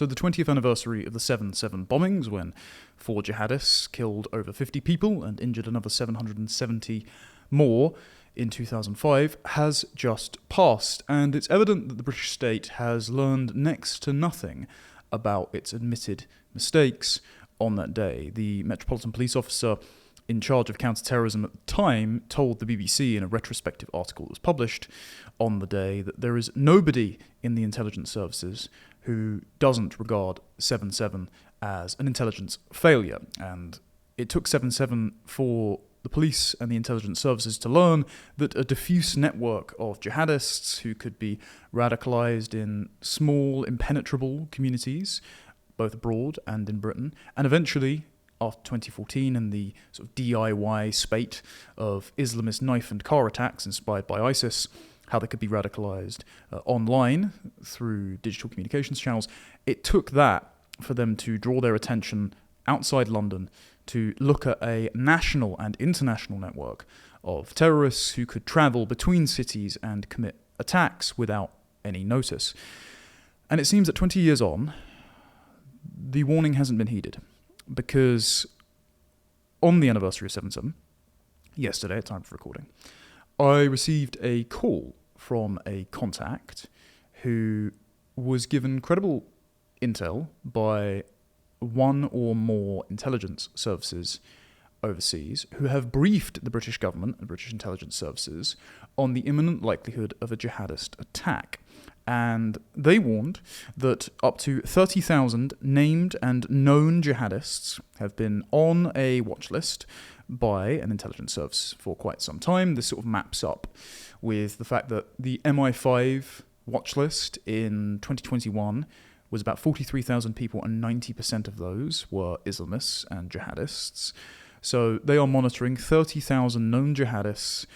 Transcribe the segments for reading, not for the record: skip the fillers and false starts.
So the 20th anniversary of the 7/7 bombings, when 4 jihadists killed over 50 people and injured another 770 more in 2005, has just passed, and it's evident that the British state has learned next to nothing about its admitted mistakes on that day. The Metropolitan Police officer in charge of counter-terrorism at the time told the BBC in a retrospective article that was published on the day that there is nobody in the intelligence services who doesn't regard 7/7 as an intelligence failure. And it took 7/7 for the police and the intelligence services to learn that a diffuse network of jihadists who could be radicalized in small, impenetrable communities, both abroad and in Britain, and eventually, after 2014 and the sort of DIY spate of Islamist knife and car attacks inspired by ISIS, how they could be radicalized online through digital communications channels, it took that for them to draw their attention outside London to look at a national and international network of terrorists who could travel between cities and commit attacks without any notice. And it seems that 20 years on, the warning hasn't been heeded, because on the anniversary of 7/7, yesterday at time of recording, I received a call from a contact who was given credible intel by one or more intelligence services overseas who have briefed the British government and British intelligence services on the imminent likelihood of a jihadist attack. And they warned that up to 30,000 named and known jihadists have been on a watch list by an intelligence service for quite some time. This sort of maps up with the fact that the MI5 watch list in 2021 was about 43,000 people, and 90% of those were Islamists and jihadists. So they are monitoring 30,000 known jihadists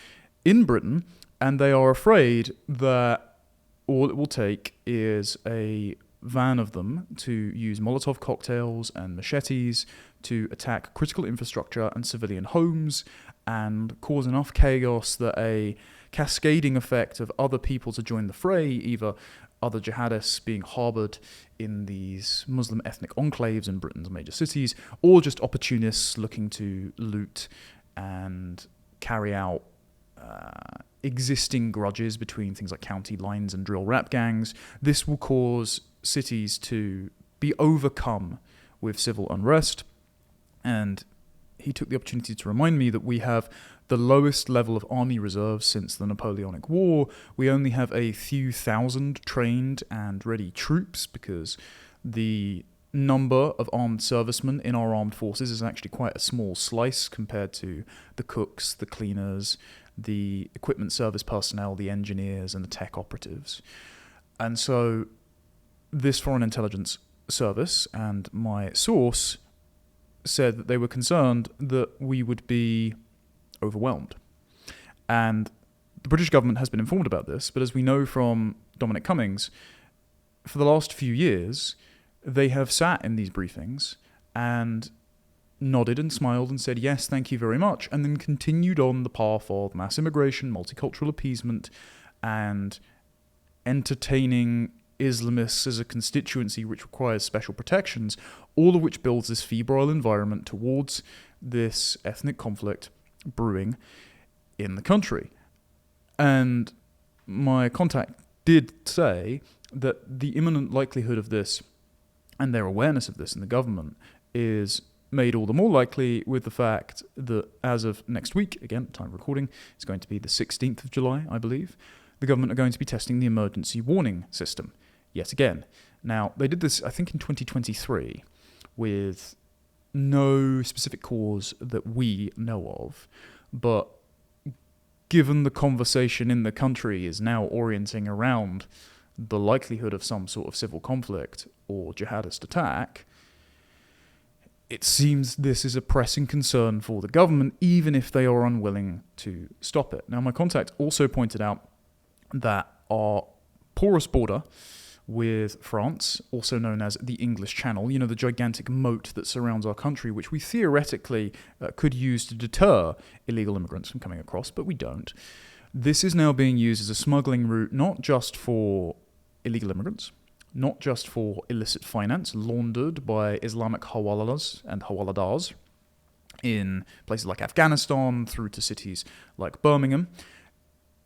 in Britain, and they are afraid that all it will take is a van of them to use Molotov cocktails and machetes to attack critical infrastructure and civilian homes and cause enough chaos that a cascading effect of other people to join the fray, either other jihadists being harboured in these Muslim ethnic enclaves in Britain's major cities, or just opportunists looking to loot and carry out existing grudges between things like county lines and drill rap gangs. This will cause cities to be overcome with civil unrest. And he took the opportunity to remind me that we have the lowest level of army reserves since the Napoleonic War. We only have a few thousand trained and ready troops because the number of armed servicemen in our armed forces is actually quite a small slice compared to the cooks, the cleaners, the equipment service personnel, the engineers, and the tech operatives. And so this Foreign Intelligence Service and my source said that they were concerned that we would be overwhelmed. And the British government has been informed about this, but as we know from Dominic Cummings, for the last few years, they have sat in these briefings and nodded and smiled and said, yes, thank you very much, and then continued on the path of mass immigration, multicultural appeasement, and entertaining Islamists as a constituency which requires special protections, all of which builds this febrile environment towards this ethnic conflict brewing in the country. And my contact did say that the imminent likelihood of this and their awareness of this in the government is made all the more likely with the fact that as of next week, again, time of recording, it's going to be the 16th of July, I believe, the government are going to be testing the emergency warning system yet again. Now, they did this, I think, in 2023 with no specific cause that we know of, but given the conversation in the country is now orienting around the likelihood of some sort of civil conflict or jihadist attack, it seems this is a pressing concern for the government, even if they are unwilling to stop it. Now, my contact also pointed out that our porous border with France, also known as the English Channel, you know, the gigantic moat that surrounds our country, which we theoretically could use to deter illegal immigrants from coming across, but we don't. This is now being used as a smuggling route, not just for illegal immigrants, not just for illicit finance laundered by Islamic hawalas and hawaladars in places like Afghanistan through to cities like Birmingham.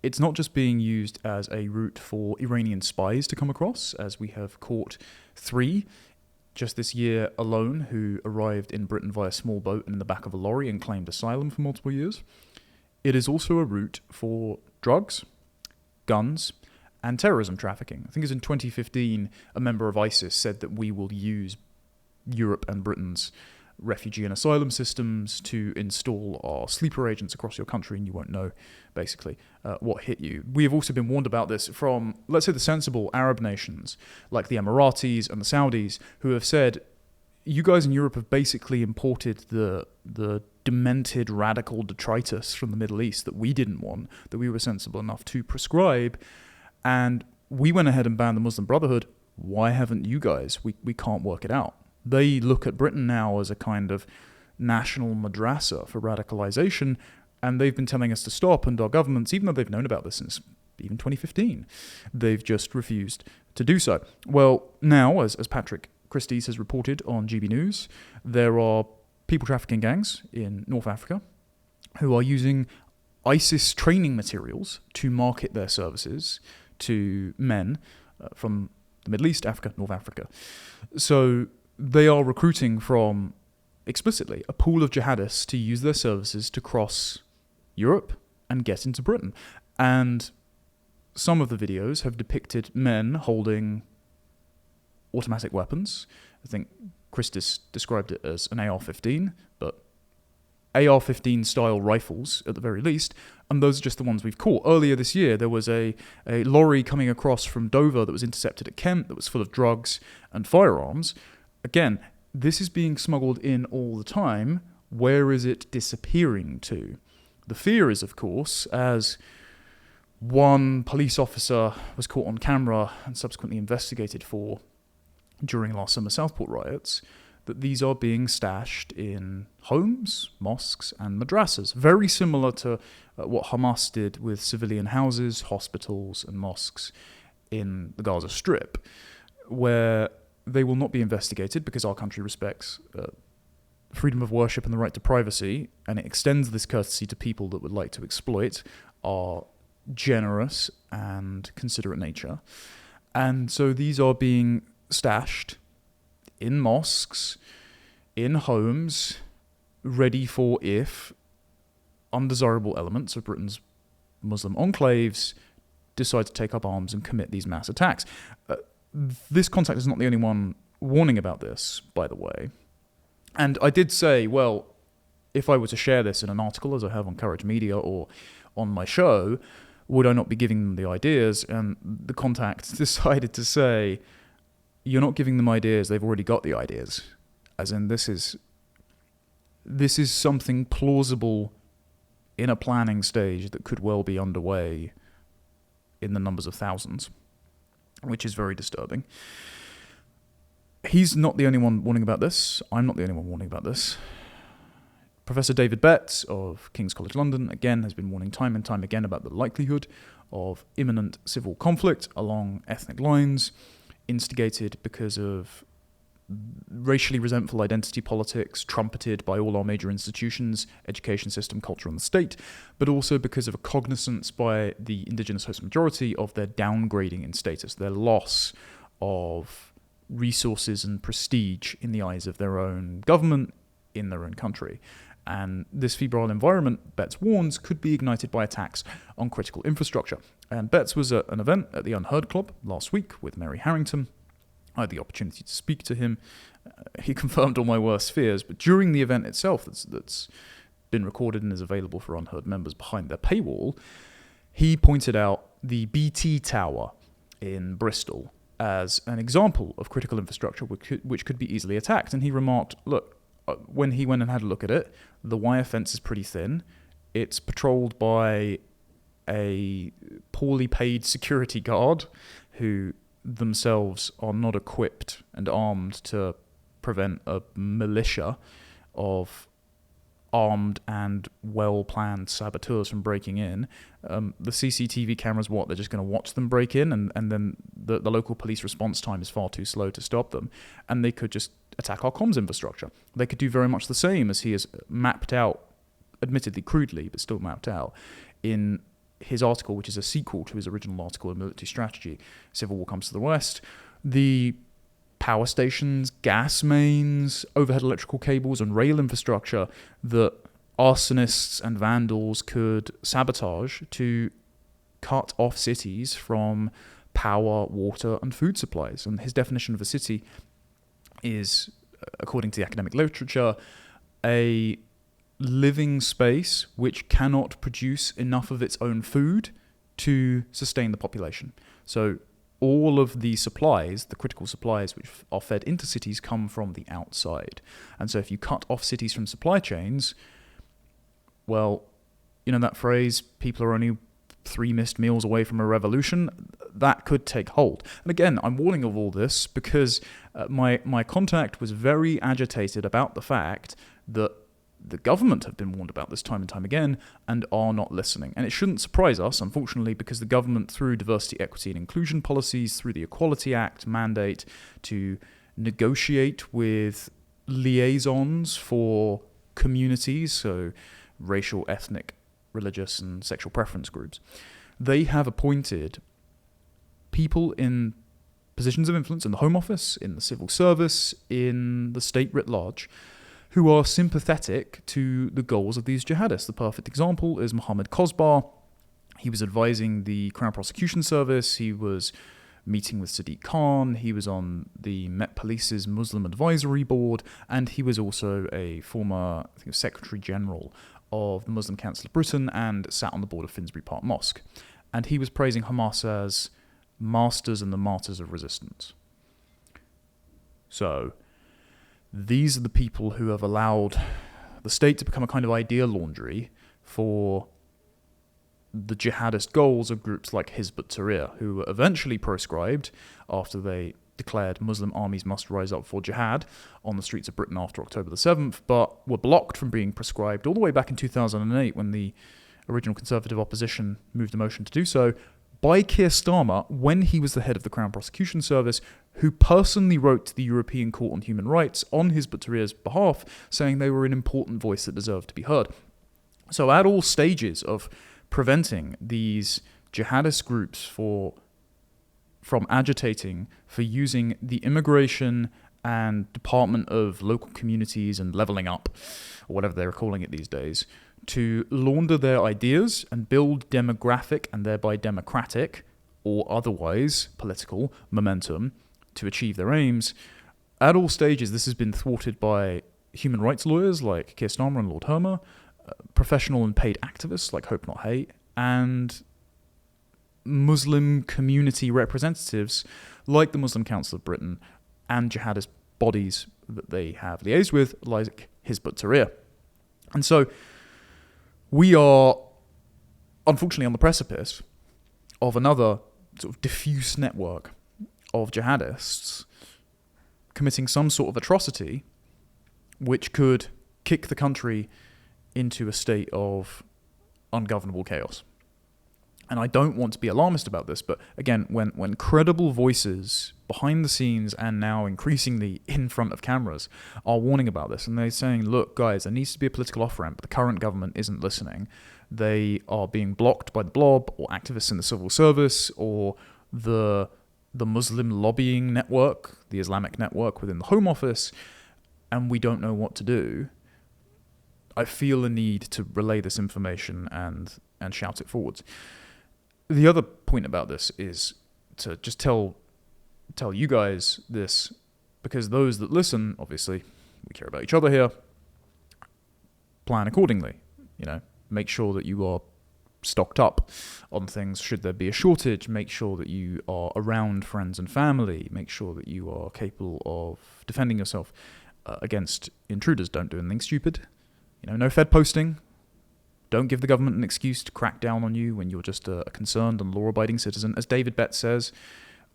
It's not just being used as a route for Iranian spies to come across, as we have caught 3 just this year alone who arrived in Britain via small boat and in the back of a lorry and claimed asylum for multiple years. It is also a route for drugs, guns, and terrorism trafficking. I think it was in 2015, a member of ISIS said that we will use Europe and Britain's refugee and asylum systems to install our sleeper agents across your country, and you won't know, basically, what hit you. We have also been warned about this from, let's say, the sensible Arab nations, like the Emiratis and the Saudis, who have said, you guys in Europe have basically imported the demented radical detritus from the Middle East that we didn't want, that we were sensible enough to prescribe, and we went ahead and banned the Muslim Brotherhood. Why haven't you guys? We can't work it out. They look at Britain now as a kind of national madrasa for radicalization, and they've been telling us to stop, and our governments, even though they've known about this since even 2015, they've just refused to do so. Well, now, as Patrick Christys has reported on GB News, there are people trafficking gangs in North Africa who are using ISIS training materials to market their services to men from the Middle East, Africa, North Africa. So they are recruiting from, explicitly, a pool of jihadists to use their services to cross Europe and get into Britain. And some of the videos have depicted men holding automatic weapons. I think Christys described it as an AR-15, but AR-15 style rifles at the very least, and those are just the ones we've caught. Earlier this year, there was a lorry coming across from Dover that was intercepted at Kent that was full of drugs and firearms. Again, this is being smuggled in all the time. Where is it disappearing to? The fear is, of course, as one police officer was caught on camera and subsequently investigated for during last summer Southport riots, that these are being stashed in homes, mosques, and madrasas, very similar to what Hamas did with civilian houses, hospitals, and mosques in the Gaza Strip, where they will not be investigated because our country respects freedom of worship and the right to privacy, and it extends this courtesy to people that would like to exploit our generous and considerate nature. And so these are being stashed in mosques, in homes, ready for if undesirable elements of Britain's Muslim enclaves decide to take up arms and commit these mass attacks. This contact is not the only one warning about this, by the way. And I did say, well, if I were to share this in an article, as I have on Courage Media or on my show, would I not be giving them the ideas? And the contact decided to say, you're not giving them ideas, they've already got the ideas. As in, this is something plausible in a planning stage that could well be underway in the numbers of thousands, which is very disturbing. He's not the only one warning about this. I'm not the only one warning about this. Professor David Betts of King's College London, again, has been warning time and time again about the likelihood of imminent civil conflict along ethnic lines, instigated because of racially resentful identity politics trumpeted by all our major institutions, education system, culture, and the state, but also because of a cognizance by the indigenous host majority of their downgrading in status, their loss of resources and prestige in the eyes of their own government in their own country. And this febrile environment, Betts warns, could be ignited by attacks on critical infrastructure. And Betts was at an event at the Unheard Club last week with Mary Harrington. I had the opportunity to speak to him. He confirmed all my worst fears. But during the event itself, that's been recorded and is available for Unheard members behind their paywall, he pointed out the BT Tower in Bristol as an example of critical infrastructure which could be easily attacked. And he remarked, look, when he went and had a look at it, the wire fence is pretty thin. It's patrolled by a poorly paid security guard who themselves are not equipped and armed to prevent a militia of armed and well-planned saboteurs from breaking in. The CCTV cameras, they're just going to watch them break in, and then the local police response time is far too slow to stop them, and they could just attack our comms infrastructure. They could do very much the same as he has mapped out, admittedly crudely, but still mapped out, in his article, which is a sequel to his original article on military strategy, Civil War Comes to the West. The power stations, gas mains, overhead electrical cables, and rail infrastructure that arsonists and vandals could sabotage to cut off cities from power, water, and food supplies. And his definition of a city is, according to the academic literature, a living space which cannot produce enough of its own food to sustain the population. So all of the supplies, the critical supplies which are fed into cities, come from the outside. And so if you cut off cities from supply chains, well, you know that phrase, people are only 3 missed meals away from a revolution, that could take hold. And again, I'm warning of all this because my contact was very agitated about the fact that the government have been warned about this time and time again and are not listening. And it shouldn't surprise us, unfortunately, because the government, through diversity, equity, and inclusion policies, through the Equality Act mandate to negotiate with liaisons for communities, so racial, ethnic, religious, and sexual preference groups, they have appointed people in positions of influence in the Home Office, in the civil service, in the state writ large, who are sympathetic to the goals of these jihadists. The perfect example is Mohammed Cosbar. He was advising the Crown Prosecution Service. He was meeting with Sadiq Khan. He was on the Met Police's Muslim Advisory Board, and he was also a former, I think, Secretary General of the Muslim Council of Britain and sat on the board of Finsbury Park Mosque. And he was praising Hamas as masters and the martyrs of resistance. So these are the people who have allowed the state to become a kind of idea laundry for the jihadist goals of groups like Hizb ut-Tahrir, who were eventually proscribed after they declared Muslim armies must rise up for jihad on the streets of Britain after October the 7th, but were blocked from being proscribed all the way back in 2008 when the original Conservative opposition moved a motion to do so, by Keir Starmer when he was the head of the Crown Prosecution Service, who personally wrote to the European Court on Human Rights on Hizb ut-Tahrir's behalf, saying they were an important voice that deserved to be heard. So at all stages of preventing these jihadist groups from agitating for using the immigration and Department of Local Communities and Levelling Up, or whatever they're calling it these days, to launder their ideas and build demographic and thereby democratic or otherwise political momentum to achieve their aims, at all stages this has been thwarted by human rights lawyers like Keir Starmer and Lord Hermer, professional and paid activists like Hope Not Hate, and Muslim community representatives like the Muslim Council of Britain and jihadist bodies that they have liaised with, like Hizb ut-Tahrir. And so we are, unfortunately, on the precipice of another sort of diffuse network of jihadists committing some sort of atrocity which could kick the country into a state of ungovernable chaos. And I don't want to be alarmist about this, but again, when credible voices behind the scenes and now increasingly in front of cameras are warning about this, and they're saying, look, guys, there needs to be a political off-ramp, the current government isn't listening. They are being blocked by the Blob or activists in the civil service or the Muslim lobbying network, the Islamic network within the Home Office, and we don't know what to do. I feel a need to relay this information and shout it forwards. The other point about this is to just tell you guys this, because those that listen, obviously, we care about each other here, plan accordingly. You know, make sure that you are stocked up on things should there be a shortage. Make sure that you are around friends and family. Make sure that you are capable of defending yourself against intruders. Don't do anything stupid. You know, no Fed posting. Don't give the government an excuse to crack down on you when you're just a concerned and law-abiding citizen. As David Betts says,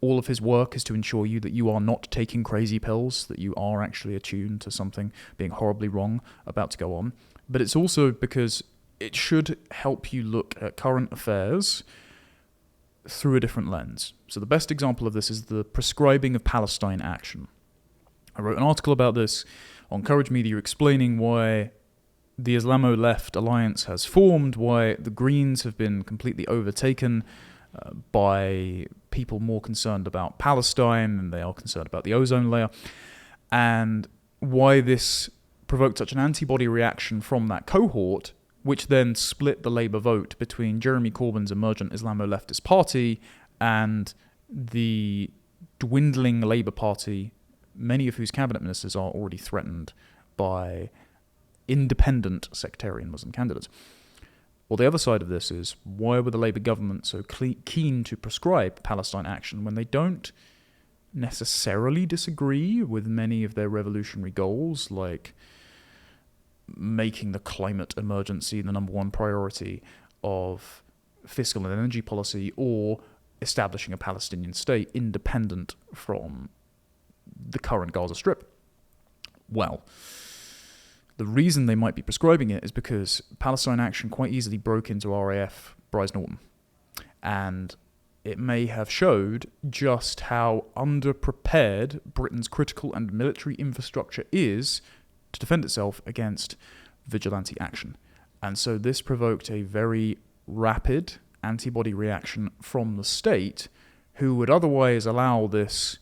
all of his work is to ensure you that you are not taking crazy pills, that you are actually attuned to something being horribly wrong about to go on. But it's also because it should help you look at current affairs through a different lens. So the best example of this is the prescribing of Palestine Action. I wrote an article about this on Courage Media explaining why the Islamo-left alliance has formed, why the Greens have been completely overtaken by people more concerned about Palestine than they are concerned about the ozone layer, and why this provoked such an antibody reaction from that cohort, which then split the Labour vote between Jeremy Corbyn's emergent Islamo-leftist party and the dwindling Labour Party, many of whose cabinet ministers are already threatened by independent sectarian Muslim candidates. Well, the other side of this is, why were the Labour government so keen to prescribe Palestine Action when they don't necessarily disagree with many of their revolutionary goals, like making the climate emergency the number one priority of fiscal and energy policy, or establishing a Palestinian state independent from the current Gaza Strip? Well, the reason they might be prescribing it is because Palestine Action quite easily broke into RAF Bryce Norton, and it may have showed just how underprepared Britain's critical and military infrastructure is to defend itself against vigilante action. And so this provoked a very rapid antibody reaction from the state, who would otherwise allow this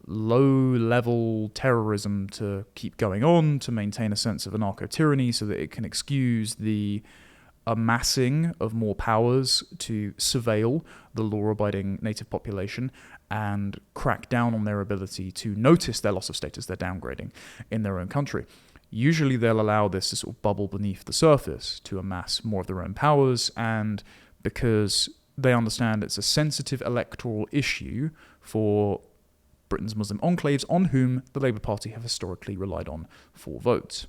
low-level terrorism to keep going on, to maintain a sense of anarcho-tyranny so that it can excuse the amassing of more powers to surveil the law-abiding native population and crack down on their ability to notice their loss of status, their downgrading in their own country. Usually they'll allow this to sort of bubble beneath the surface to amass more of their own powers, and because they understand it's a sensitive electoral issue for Britain's Muslim enclaves, on whom the Labour Party have historically relied on for votes.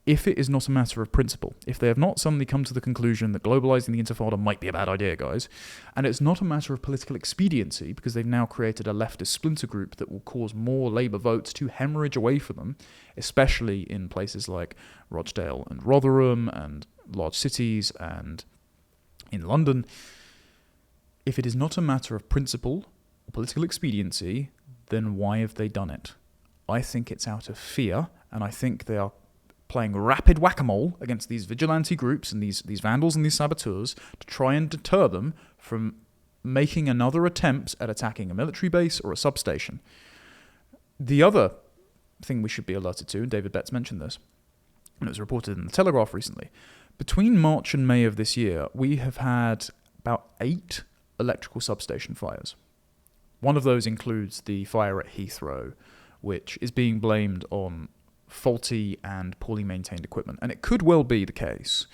If it is not a matter of principle, if they have not suddenly come to the conclusion that globalising the Intifada might be a bad idea, guys, and it's not a matter of political expediency because they've now created a leftist splinter group that will cause more Labour votes to hemorrhage away from them, especially in places like Rochdale and Rotherham and large cities and in London, if it is not a matter of principle or political expediency, then why have they done it? I think it's out of fear, and I think they are playing rapid whack-a-mole against these vigilante groups and these vandals and these saboteurs to try and deter them from making another attempt at attacking a military base or a substation. The other thing we should be alerted to, and David Betts mentioned this, and it was reported in the Telegraph recently, between March and May of this year, we have had about 8 electrical substation fires. One of those includes the fire at Heathrow, which is being blamed on faulty and poorly maintained equipment. And it could well be the case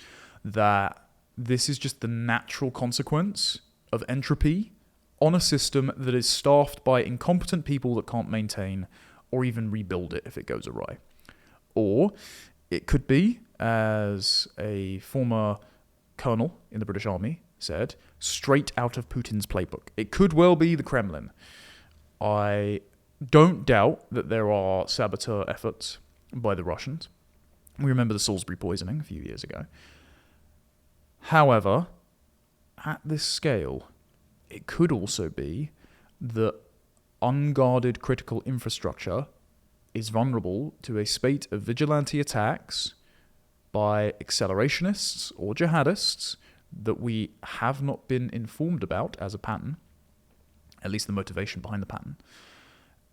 that this is just the natural consequence of entropy on a system that is staffed by incompetent people that can't maintain or even rebuild it if it goes awry. Or it could be, as a former colonel in the British Army said, straight out of Putin's playbook. It could well be the Kremlin. I don't doubt that there are saboteur efforts by the Russians. We remember the Salisbury poisoning a few years ago. However, at this scale, it could also be that unguarded critical infrastructure is vulnerable to a spate of vigilante attacks by accelerationists or jihadists that we have not been informed about as a pattern, at least the motivation behind the pattern,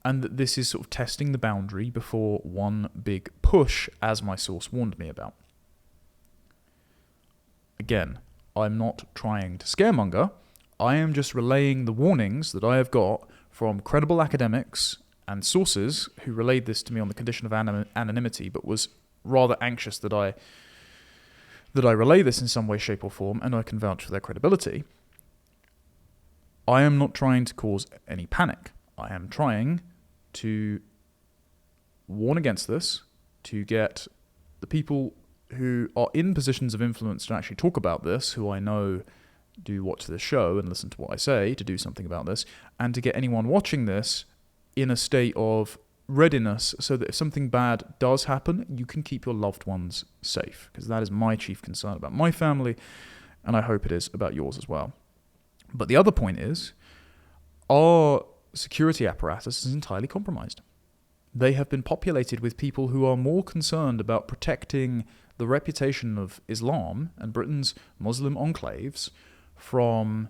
and that this is sort of testing the boundary before one big push, as my source warned me about. Again, I'm not trying to scaremonger. I am just relaying the warnings that I have got from credible academics and sources who relayed this to me on the condition of anonymity, but was rather anxious that I relay this in some way, shape, or form, and I can vouch for their credibility. I am not trying to cause any panic. I am trying to warn against this, to get the people who are in positions of influence to actually talk about this, who I know do watch this show and listen to what I say to do something about this, and to get anyone watching this in a state of readiness so that if something bad does happen, you can keep your loved ones safe, because that is my chief concern about my family, and I hope it is about yours as well. But the other point is, our security apparatus is entirely compromised. They have been populated with people who are more concerned about protecting the reputation of Islam and Britain's Muslim enclaves from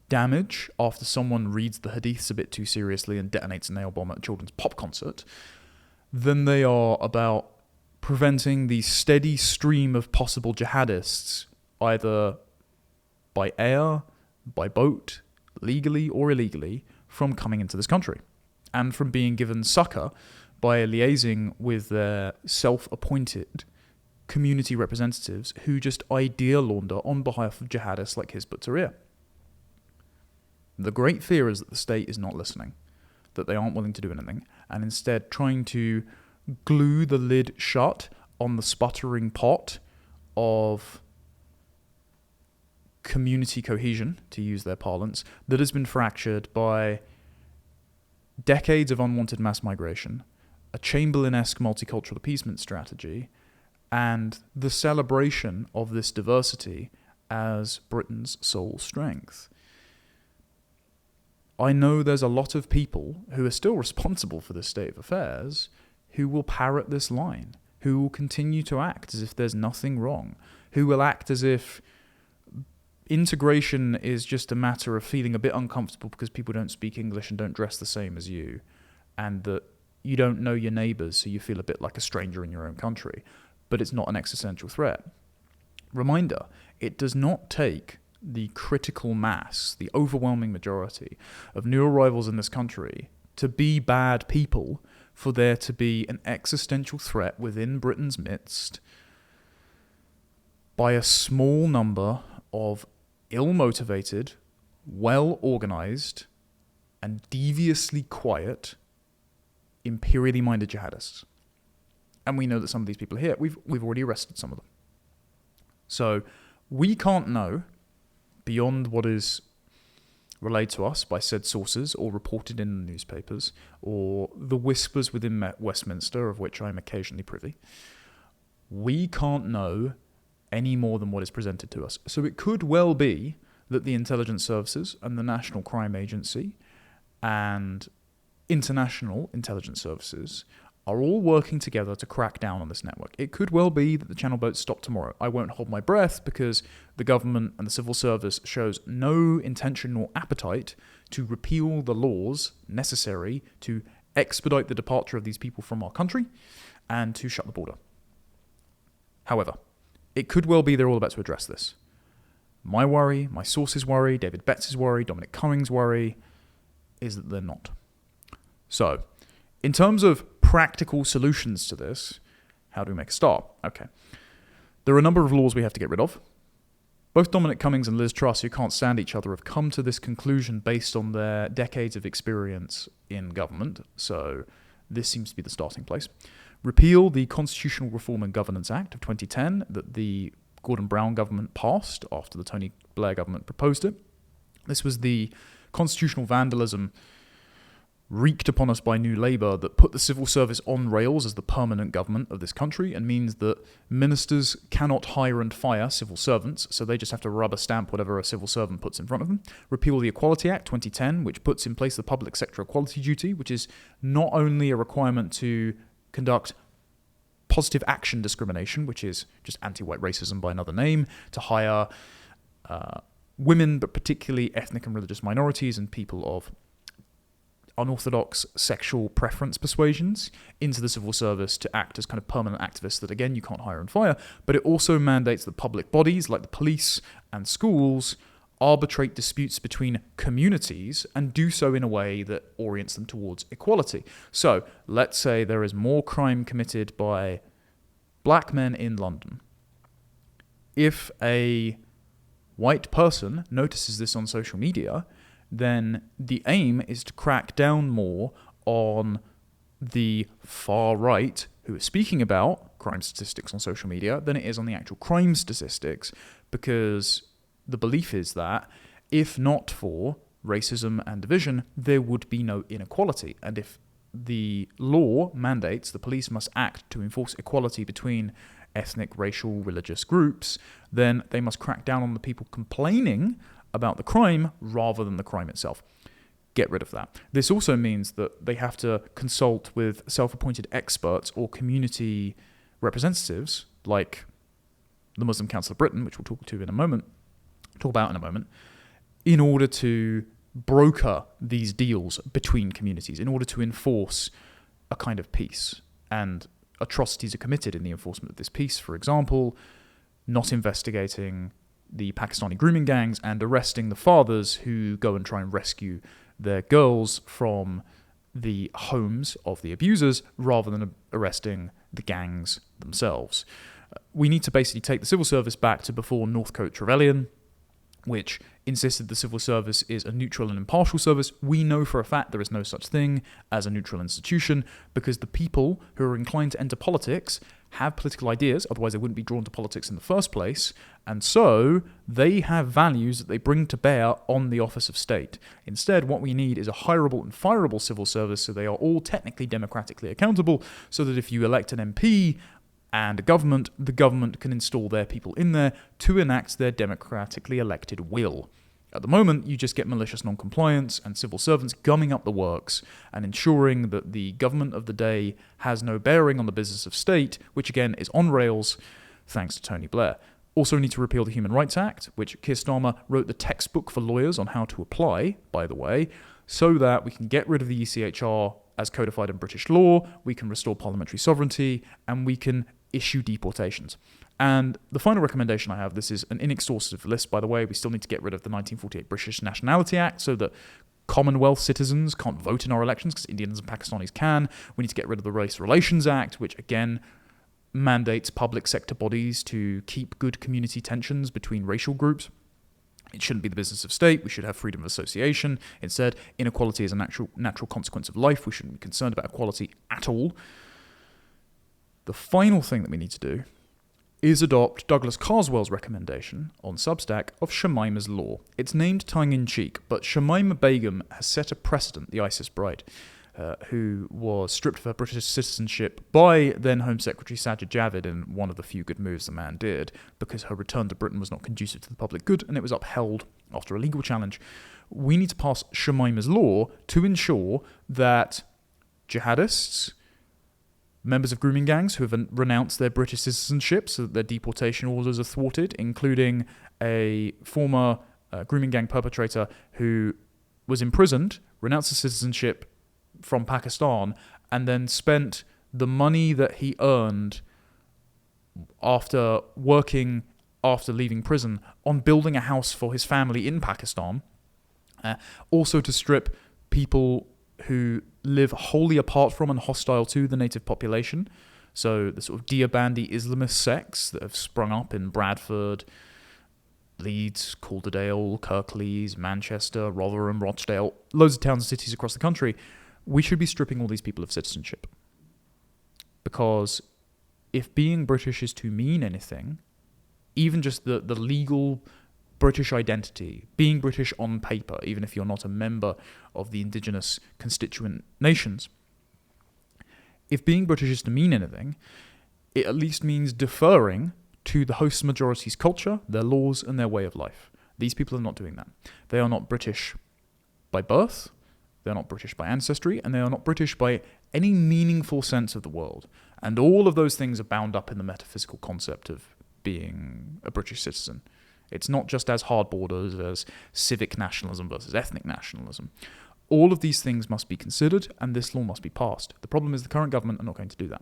damage after someone reads the hadiths a bit too seriously and detonates a nail bomb at a children's pop concert, than they are about preventing the steady stream of possible jihadists, either by air, by boat, legally or illegally, from coming into this country, and from being given succor by liaising with their self-appointed community representatives who just idea launder on behalf of jihadists like Hizb ut-Tahrir. The great fear is that the state is not listening, that they aren't willing to do anything, and instead trying to glue the lid shut on the sputtering pot of community cohesion, to use their parlance, that has been fractured by decades of unwanted mass migration, a Chamberlain-esque multicultural appeasement strategy, and the celebration of this diversity as Britain's sole strength. I know there's a lot of people who are still responsible for this state of affairs who will parrot this line, who will continue to act as if there's nothing wrong, who will act as if integration is just a matter of feeling a bit uncomfortable because people don't speak English and don't dress the same as you, and that you don't know your neighbours, so you feel a bit like a stranger in your own country, but it's not an existential threat. Reminder, it does not take the critical mass, the overwhelming majority of new arrivals in this country to be bad people for there to be an existential threat within Britain's midst by a small number of ill-motivated, well-organised, and deviously quiet, imperially minded jihadists. And we know that some of these people are here. We've already arrested some of them. So we can't know, beyond what is relayed to us by said sources or reported in the newspapers, or the whispers within Westminster, of which I'm occasionally privy, we can't know any more than what is presented to us. So it could well be that the intelligence services and the National Crime Agency and international intelligence services are all working together to crack down on this network. It could well be that the channel boats stop tomorrow. I won't hold my breath, because the government and the civil service shows no intention or appetite to repeal the laws necessary to expedite the departure of these people from our country and to shut the border. However, it could well be they're all about to address this. My worry, my sources' worry, David Betts' worry, Dominic Cummings' worry, is that they're not. So, in terms of practical solutions to this, how do we make a start? Okay. There are a number of laws we have to get rid of. Both Dominic Cummings and Liz Truss, who can't stand each other, have come to this conclusion based on their decades of experience in government, so this seems to be the starting place. Repeal the Constitutional Reform and Governance Act of 2010 that the Gordon Brown government passed after the Tony Blair government proposed it. This was the constitutional vandalism wreaked upon us by New Labour that put the civil service on rails as the permanent government of this country, and means that ministers cannot hire and fire civil servants, so they just have to rubber stamp whatever a civil servant puts in front of them. Repeal the Equality Act 2010, which puts in place the public sector equality duty, which is not only a requirement to conduct positive action discrimination, which is just anti-white racism by another name, to hire women, but particularly ethnic and religious minorities and people of unorthodox sexual preference persuasions into the civil service to act as kind of permanent activists that, again, you can't hire and fire. But it also mandates that public bodies like the police and schools arbitrate disputes between communities and do so in a way that orients them towards equality. So let's say there is more crime committed by black men in London. If a white person notices this on social media, then the aim is to crack down more on the far right who is speaking about crime statistics on social media than it is on the actual crime statistics, because the belief is that if not for racism and division, there would be no inequality. And if the law mandates the police must act to enforce equality between ethnic, racial, religious groups, then they must crack down on the people complaining about the crime rather than the crime itself. Get rid of that. This also means that they have to consult with self-appointed experts or community representatives, like the Muslim Council of Britain, which we'll talk about in a moment, in order to broker these deals between communities, in order to enforce a kind of peace. And atrocities are committed in the enforcement of this peace. For example, not investigating the Pakistani grooming gangs and arresting the fathers who go and try and rescue their girls from the homes of the abusers rather than arresting the gangs themselves. We need to basically take the civil service back to before Northcote Trevelyan, which insisted the civil service is a neutral and impartial service. We know for a fact there is no such thing as a neutral institution because the people who are inclined to enter politics have political ideas, otherwise they wouldn't be drawn to politics in the first place, and so they have values that they bring to bear on the office of state. Instead, what we need is a hireable and fireable civil service so they are all technically democratically accountable, so that if you elect an MP and a government, the government can install their people in there to enact their democratically elected will. At the moment, you just get malicious non-compliance and civil servants gumming up the works and ensuring that the government of the day has no bearing on the business of state, which again is on rails thanks to Tony Blair. Also, we need to repeal the Human Rights Act, which Keir Starmer wrote the textbook for lawyers on how to apply, by the way, so that we can get rid of the ECHR as codified in British law, we can restore parliamentary sovereignty, and we can issue deportations. And the final recommendation I have, this is an inexhaustive list, by the way, we still need to get rid of the 1948 British Nationality Act so that Commonwealth citizens can't vote in our elections because Indians and Pakistanis can. We need to get rid of the Race Relations Act, which again mandates public sector bodies to keep good community tensions between racial groups. It shouldn't be the business of state. We should have freedom of association. Instead, inequality is a natural consequence of life. We shouldn't be concerned about equality at all. The final thing that we need to do is adopt Douglas Carswell's recommendation on Substack of Shamimas Law. It's named tongue-in-cheek, but Shamima Begum has set a precedent, the ISIS bride, who was stripped of her British citizenship by then Home Secretary Sajid Javid in one of the few good moves the man did, because her return to Britain was not conducive to the public good, and it was upheld after a legal challenge. We need to pass Shamima's Law to ensure that jihadists, members of grooming gangs who have renounced their British citizenship so that their deportation orders are thwarted, including a former grooming gang perpetrator who was imprisoned, renounced his citizenship from Pakistan, and then spent the money that he earned after working after leaving prison on building a house for his family in Pakistan. Also to strip people who live wholly apart from and hostile to the native population. So the sort of Deobandi Islamist sects that have sprung up in Bradford, Leeds, Calderdale, Kirklees, Manchester, Rotherham, Rochdale, loads of towns and cities across the country. We should be stripping all these people of citizenship. Because if being British is to mean anything, even just the legal British identity, being British on paper, even if you're not a member of the indigenous constituent nations, if being British is to mean anything, it at least means deferring to the host majority's culture, their laws, and their way of life. These people are not doing that. They are not British by birth, they are not British by ancestry, and they are not British by any meaningful sense of the world. And all of those things are bound up in the metaphysical concept of being a British citizen. It's not just as hard borders as civic nationalism versus ethnic nationalism. All of these things must be considered, and this law must be passed. The problem is the current government are not going to do that.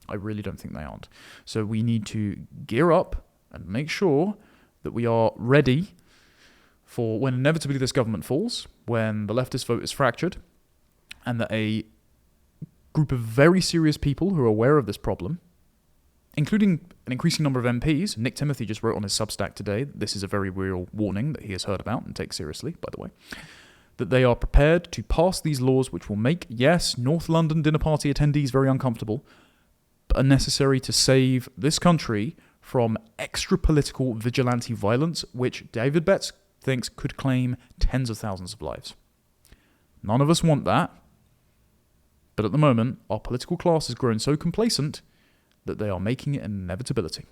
I really don't think they aren't. So we need to gear up and make sure that we are ready for when inevitably this government falls, when the leftist vote is fractured, and that a group of very serious people who are aware of this problem, including an increasing number of MPs. Nick Timothy just wrote on his Substack today, this is a very real warning that he has heard about and takes seriously, by the way, that they are prepared to pass these laws which will make, yes, North London dinner party attendees very uncomfortable, but are necessary to save this country from extra-political vigilante violence, which David Betts thinks could claim tens of thousands of lives. None of us want that, but at the moment, our political class has grown so complacent that they are making it an inevitability.